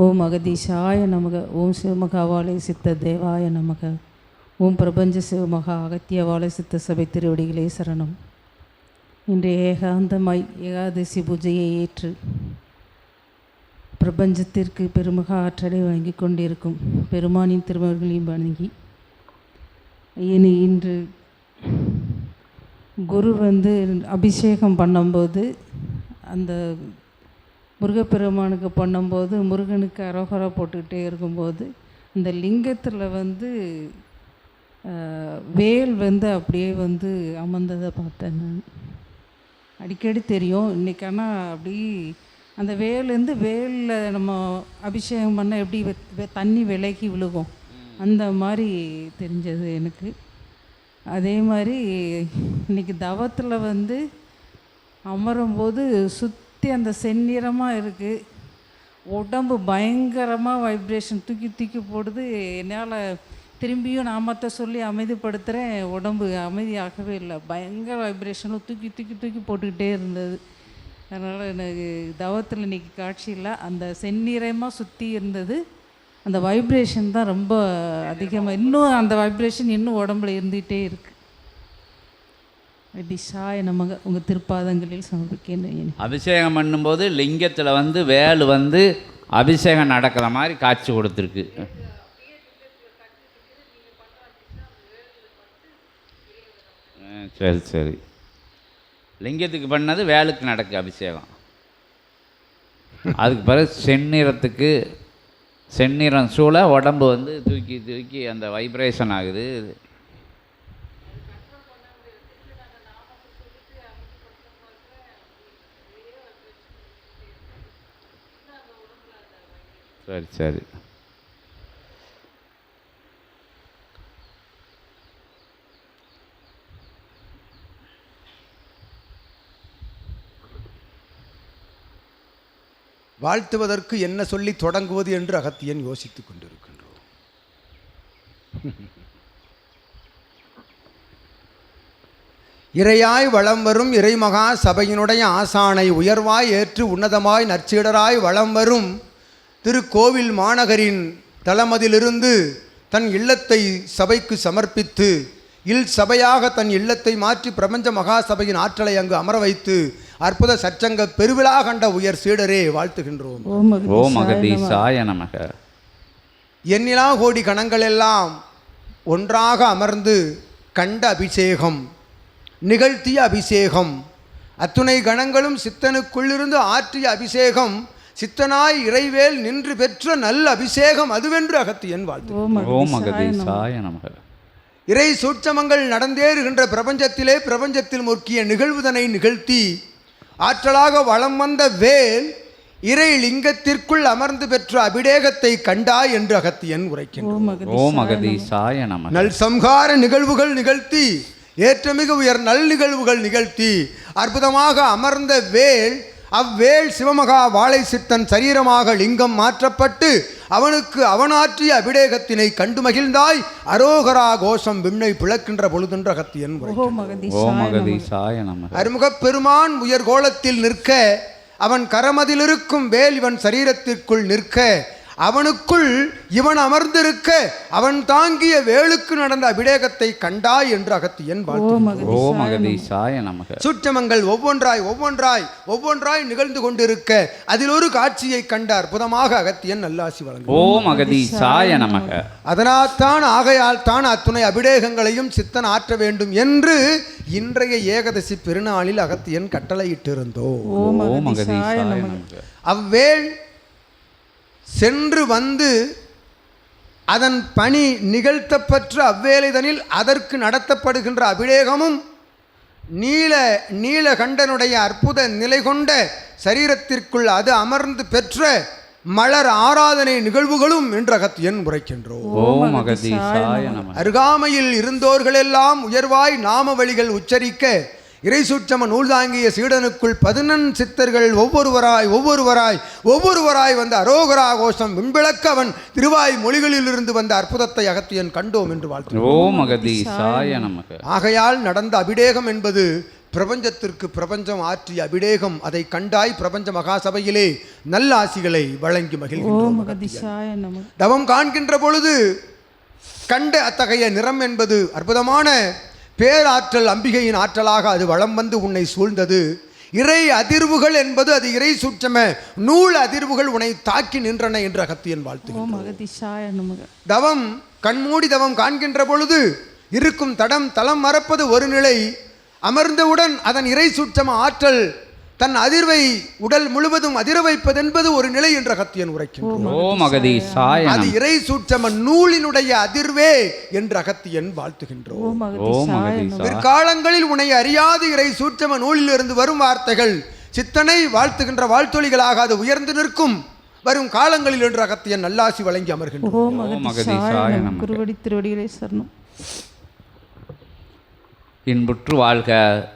ஓம் அகதீஷாய நமக. ஓம் சிவமகாவாலய சித்த தேவாய நமக. ஓம் பிரபஞ்ச சிவமகா அகத்தியவாலய சித்த சபை திருவடிகளே சரணம். இன்றைய ஏகாந்தமாய் ஏகாதசி பூஜையை ஏற்று பிரபஞ்சத்திற்கு பெருமகா ஆற்றலை வழங்கி கொண்டிருக்கும் பெருமானின் திருமகளையும் வணங்கி, இன்று குரு அபிஷேகம் பண்ணும்போது அந்த முருகப்பெருமானுக்கு பண்ணும்போது முருகனுக்கு அரோகரா போட்டுக்கிட்டே இருக்கும்போது அந்த லிங்கத்தில் வேல் அப்படியே அமர்ந்ததை பார்த்தேன். நான் அடிக்கடி தெரியும் இன்றைக்கி, ஆனால் அப்படி அந்த வேலில் நம்ம அபிஷேகம் பண்ண எப்படி தண்ணி விலகி விழுகும் அந்த மாதிரி தெரிஞ்சது எனக்கு. அதே மாதிரி இன்றைக்கி தவத்தில் அமரும்போது அந்த செந்நிறமாக இருக்குது. உடம்பு பயங்கரமாக வைப்ரேஷன் தூக்கி தூக்கி போடுது. என்னால் திரும்பியும் நாமத்தை சொல்லி அமைதிப்படுத்துகிறேன், உடம்பு அமைதியாகவே இல்லை. பயங்கர வைப்ரேஷனும் தூக்கி தூக்கி தூக்கி போட்டுக்கிட்டே இருந்தது. அதனால் எனக்கு தவத்தில் இன்றைக்கி காட்சி இல்லை, அந்த செந்நிறமாக சுற்றி இருந்தது. அந்த வைப்ரேஷன் தான் ரொம்ப அதிகமாக, இன்னும் அந்த வைப்ரேஷன் இன்னும் உடம்புல இருந்துகிட்டே இருக்குது. திஷாய நமக. உங்கள் திருப்பாதங்களில் சமர்ப்பிக்கின்றேன். அபிஷேகம் பண்ணும்போது லிங்கத்தில் வேல் அபிஷேகம் நடக்கிற மாதிரி காட்சி கொடுத்துருக்கு. சரி சரி. லிங்கத்துக்கு பண்ணது வேலுக்கு நடக்கு அபிஷேகம். அதுக்கு பிறகு செந்நிறம் சூழ உடம்பு தூக்கி தூக்கி அந்த வைப்ரேஷன் ஆகுது. சரி சரி. வாழ்த்துவதற்கு என்ன சொல்லி தொடங்குவது என்று அகத்தியன் யோசித்துக் கொண்டிருக்கின்றோம். இறையாய் வளம் வரும் இறைமகா சபையினுடைய ஆசானை உயர்வாய் ஏற்று உன்னதமாய் நற்சீடராய் வளம் வரும் திருக்கோவில் மாநகரின் தளமதிலிருந்து தன் இல்லத்தை சபைக்கு சமர்ப்பித்து சபையாக தன் இல்லத்தை மாற்றி பிரபஞ்ச மகாசபையின் ஆற்றலை அங்கு அமர வைத்து அற்புத சச்சங்க பெருவிழா கண்ட உயர் சீடரே வாழ்த்துகின்றோம். ஓம் அகதீஷாய நமக. எண்ணிலா கோடி கணங்கள் எல்லாம் ஒன்றாக அமர்ந்து கண்ட அபிஷேகம், நிகழ்த்திய அபிஷேகம், அத்துணை கணங்களும் சித்தனுக்குள்ளிருந்து ஆற்றிய அபிஷேகம், சித்தனாய் இறைவேல் நின்று பெற்ற நல்ல அபிஷேகம் அதுவென்று அகத்தியன் வாழ்த்து. ஓம் அகதீஷாய நமக. இறை சூட்சமங்கள் நடந்தேறுகின்ற பிரபஞ்சத்தில் முக்கிய நிகழ்வுதனை நிகழ்த்தி ஆற்றலாக வளம் வந்த வேல் இறை லிங்கத்திற்குள் அமர்ந்து பெற்ற அபிடேகத்தை கண்டாய் என்று அகத்தியன் உரைக்கின்றார். ஓம் அகதீஷாய நமக. நல் சம்ஹார நிகழ்வுகள் நிகழ்த்தி ஏற்றமிகு உயர் நல் நிகழ்வுகள் நிகழ்த்தி அற்புதமாக அமர்ந்த வேல், அவ்வேள் சிவமகா வாழை சித்தன் சரீரமாக லிங்கம் மாற்றப்பட்டு அவனுக்கு அவனாற்றிய அபிடேகத்தினை கண்டு மகிழ்ந்தாய். அரோகரா கோஷம் விண்ணை பிளக்கின்ற பொழுதுன்ற அகத்தியன். அருமுகப் பெருமான் உயர் கோலத்தில் நிற்க, அவன் கரமதிலிருக்கும் வேல் இவன் சரீரத்திற்குள் நிற்க, அவனுக்குள் இவன் அமர்ந்திருக்க, அவன் தாங்கிய வேலுக்கு நடந்த அபிடேகத்தை கண்டாய் என்று அகத்தியன் வாழ்த்து. சுற்றமங்கள் ஒவ்வொன்றாய் நிகழ்ந்து கொண்டிருக்க அதில் ஒரு காட்சியை கண்ட அற்புதமாக அகத்தியன் நல்லாசி வழங்க. அதனால்தான் ஆகையால் தான் அத்துணை அபிடேகங்களையும் சித்தன் ஆற்ற வேண்டும் என்று இன்றைய ஏகாதசி பெருநாளில் அகத்தியன் கட்டளையிட்டிருந்தோம். அவ்வேள் சென்று அதன் பணி நிகழ்த்தப்பெற்ற அவ்வேளைதனில் அதற்கு நடத்தப்படுகின்ற அபிடேகமும் நீலகண்டனுடைய அற்புத நிலை கொண்ட சரீரத்திற்குள் அது அமர்ந்து பெற்ற மலர் ஆராதனை நிகழ்வுகளும் என்று அகத்தியன் உரைக்கின்றோம். அருகாமையில் இருந்தோர்களெல்லாம் உயர்வாய் நாம வழிகள் உச்சரிக்க இறை சூட்சம நூல் தாங்கிய சீடனுக்குள் 11 சித்தர்கள் ஒவ்வொருவராய் வந்த அரோகரா கோஷம் விண்பிளக்க அவன் திருவாய் மொழிகளிலிருந்து வந்த அற்புதத்தை அகத்தியன் கண்டோம் என்று வாழ்த்து. ஓம் அகதீஷாய நமக. ஆகையால் நடந்த அபிடேகம் என்பது பிரபஞ்சத்திற்கு பிரபஞ்சம் ஆற்றிய அபிடேகம் அதை கண்டாய் பிரபஞ்ச மகாசபையிலே நல்ல ஆசிகளை வழங்கி ஓம் மகிழ்கின்றோம். அகதீஷாய நமக. தவம் காண்கின்ற பொழுது கண்ட அத்தகைய நிறம் என்பது அற்புதமான பேராற்றல், அம்பிகையின் ஆற்றலாக அது வலம் வந்து உன்னை சூழ்ந்தது. இறை அதிர்வுகள் என்பது அது இறை சூட்சம நூல் அதிர்வுகள் உன்னை தாக்கி நின்றன என்று அகத்தியன் வாழ்த்து. ஓம் அகதீஷாய நமக. தவம் கண்மூடி தவம் காண்கின்ற பொழுது இருக்கும் தலம் மறப்பது ஒரு நிலை, அமர்ந்தவுடன் அதன் இறை சூட்சம ஆற்றல் தன் அதிர்வை உடல் முழுவதும் அதிர வைப்பது என்பது ஒரு நிலை என்ற அகத்தியன் உரைக்கின்றான். ஓம் அகதீஷாய அது நமக. இறை சூட்சம நூலினுடைய அதிர்வே என்று அகத்தியன் வாழ்த்துகின்றோம். ஓம் ஓம் அகதீஷாய நமக. அகதீஷாய. பிற்காலங்களில் உன்னை அறியாத இறை சூட்சம நூலிலிருந்து வரும் வார்த்தைகள் சித்தனை வாழ்த்துகின்ற வாழ்த்தொழிகளாக அது உயர்ந்து நிற்கும் வரும் காலங்களில் என்று அகத்தியன் நல்லாசி வழங்கி அமர்கின்றோம். ஓம் அகதீஷாய நமக. குருவடி திருவடிகளே சரணம். இன்புற்று வாழ்க.